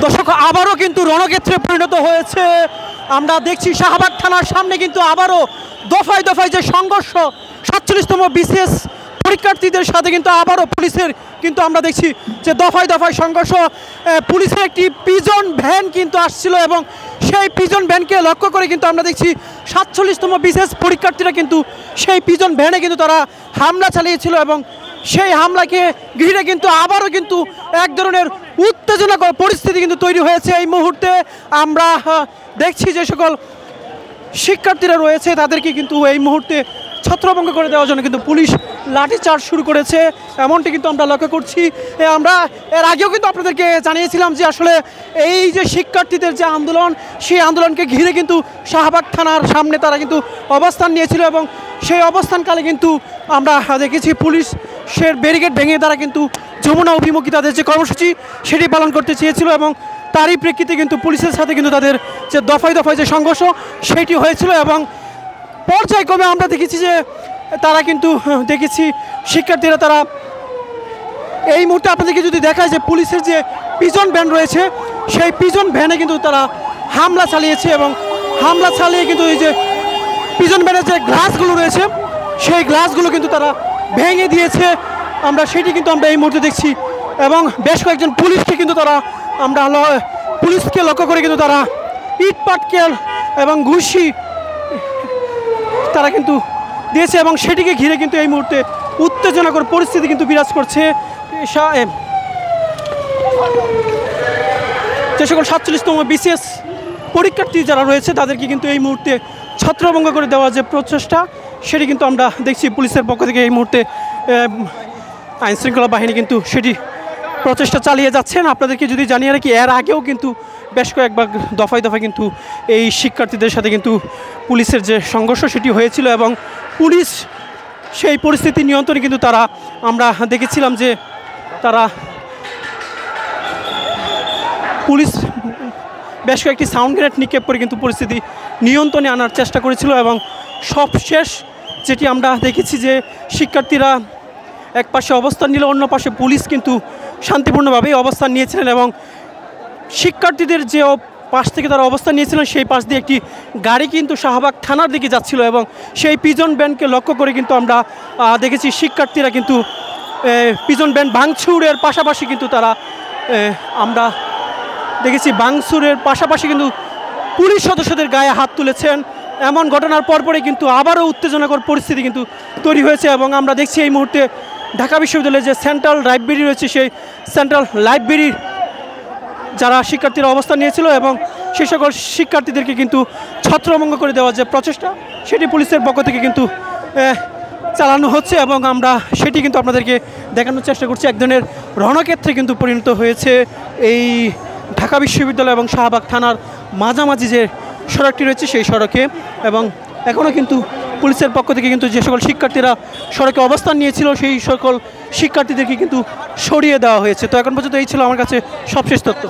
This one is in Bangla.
দর্শক আবারও কিন্তু রণক্ষেত্রে পরিণত হয়েছে। আমরা দেখছি শাহবাগ থানার সামনে কিন্তু আবারও দফায় দফায় যে সংঘর্ষ ৪৭তম বিসিএস পরীক্ষার্থীদের সাথে কিন্তু আবারও পুলিশের কিন্তু আমরা দেখছি যে দফায় দফায় সংঘর্ষ। পুলিশের একটি পিজন ভ্যান কিন্তু আসছিল এবং সেই পিজন ভ্যানকে লক্ষ্য করে কিন্তু আমরা দেখছি ৪৭তম বিসিএস পরীক্ষার্থীরা কিন্তু সেই পিজন ভ্যানে কিন্তু তারা হামলা চালিয়েছিল এবং সেই হামলাকে ঘিরে কিন্তু আবারও কিন্তু এক ধরনের উত্তেজনাকর পরিস্থিতি কিন্তু তৈরি হয়েছে। এই মুহূর্তে আমরা দেখছি যে সকল শিক্ষার্থীরা রয়েছে তাদেরকে কিন্তু এই মুহূর্তে ছত্রভঙ্গ করে দেওয়ার জন্য কিন্তু পুলিশ লাঠিচার্জ শুরু করেছে, এমনটি কিন্তু আমরা লক্ষ্য করছি। আমরা এর আগেও কিন্তু আপনাদেরকে জানিয়েছিলাম যে আসলে এই যে শিক্ষার্থীদের যে আন্দোলন, সেই আন্দোলনকে ঘিরে কিন্তু শাহবাগ থানার সামনে তারা কিন্তু অবস্থান নিয়েছিল এবং সেই অবস্থানকালে কিন্তু আমরা দেখেছি পুলিশের ব্যারিকেড ভেঙে তারা কিন্তু যমুনা অভিমুখী তাদের যে কর্মসূচি সেটি পালন করতে চেয়েছিল এবং তারই প্রেক্ষিতে কিন্তু পুলিশের সাথে কিন্তু তাদের যে দফায় দফায় যে সংঘর্ষ সেটি হয়েছিল এবং পর্যায়ক্রমে আমরা দেখেছি যে তারা কিন্তু শিক্ষার্থীরা তারা এই মুহূর্তে আপনাদেরকে যদি দেখায় যে পুলিশের যে পিজন ভ্যান রয়েছে সেই পিজন ভ্যানে কিন্তু তারা হামলা চালিয়েছে এবং হামলা চালিয়ে কিন্তু এই যে পিজন ভ্যানের যে গ্লাসগুলো রয়েছে সেই গ্লাসগুলো কিন্তু তারা ভেঙে দিয়েছে। আমরা সেটি কিন্তু আমরা এই মুহূর্তে দেখছি এবং বেশ কয়েকজন পুলিশকে কিন্তু তারা পুলিশকে লক্ষ্য করে কিন্তু তারা ইট পাটকেল এবং ঘুষি তারা কিন্তু দিয়েছে এবং সেটিকে ঘিরে কিন্তু এই মুহূর্তে উত্তেজনাকর পরিস্থিতি কিন্তু বিরাজ করছে। যে সকল ৪৭তম বিসিএস পরীক্ষার্থী যারা রয়েছে তাদেরকে কিন্তু এই মুহূর্তে ছত্রভঙ্গ করে দেওয়ার যে প্রচেষ্টা সেটি কিন্তু আমরা দেখছি পুলিশের পক্ষ থেকে এই মুহূর্তে আইনশৃঙ্খলা বাহিনী কিন্তু সেটি প্রচেষ্টা চালিয়ে যাচ্ছেন। আপনাদেরকে যদি জানিয়ে রাখি এর আগেও কিন্তু বেশ কয়েকবার দফায় দফায় কিন্তু এই শিক্ষার্থীদের সাথে কিন্তু পুলিশের যে সংঘর্ষ সেটি হয়েছিল এবং পুলিশ সেই পরিস্থিতি নিয়ন্ত্রণে কিন্তু তারা আমরা দেখেছিলাম যে তারা পুলিশ বেশ কয়েকটি সাউন্ড গ্রেনেড নিক্ষেপ করে কিন্তু পরিস্থিতি নিয়ন্ত্রণে আনার চেষ্টা করেছিল এবং সবশেষ যেটি আমরা দেখেছি যে শিক্ষার্থীরা এক পাশে অবস্থান নিল, অন্য পাশে পুলিশ কিন্তু শান্তিপূর্ণভাবেই অবস্থান নিয়েছিলেন এবং শিক্ষার্থীদের যে পাশ থেকে তারা অবস্থান নিয়েছিলেন সেই পাশ দিয়ে একটি গাড়ি কিন্তু শাহবাগ থানার দিকে যাচ্ছিল এবং সেই পিজন ভ্যানকে লক্ষ্য করে কিন্তু আমরা দেখেছি শিক্ষার্থীরা কিন্তু পিজন ভ্যান ভাঙচুরের পাশাপাশি কিন্তু তারা আমরা দেখেছি ভাঙচুরের পাশাপাশি কিন্তু পুলিশ সদস্যদের গায়ে হাত তুলেছেন। এমন ঘটনার পরপরই কিন্তু আবারও উত্তেজনাকর পরিস্থিতি কিন্তু তৈরি হয়েছে এবং আমরা দেখছি এই মুহূর্তে ঢাকা বিশ্ববিদ্যালয়ের যে সেন্ট্রাল লাইব্রেরি রয়েছে সেই সেন্ট্রাল লাইব্রেরির যারা শিক্ষার্থীরা অবস্থান নিয়েছিল এবং সেই সকল শিক্ষার্থীদেরকে কিন্তু ছত্রভঙ্গ করে দেওয়ার যে প্রচেষ্টা সেটি পুলিশের পক্ষ থেকে কিন্তু চালানো হচ্ছে এবং আমরা সেটি কিন্তু আপনাদেরকে দেখানোর চেষ্টা করছি। এক ধরনের রণক্ষেত্রে কিন্তু পরিণত হয়েছে এই ঢাকা বিশ্ববিদ্যালয় এবং শাহবাগ থানার মাঝামাঝি যে সড়কটি রয়েছে সেই সড়কে এবং এখনও কিন্তু পুলিশের পক্ষ থেকে কিন্তু যে সকল শিক্ষার্থীরা সড়কে অবস্থান নিয়েছিল সেই সকল শিক্ষার্থীদেরকে কিন্তু সরিয়ে দেওয়া হয়েছে। তো এখন পর্যন্ত এই ছিল আমার কাছে সবশেষ তথ্য।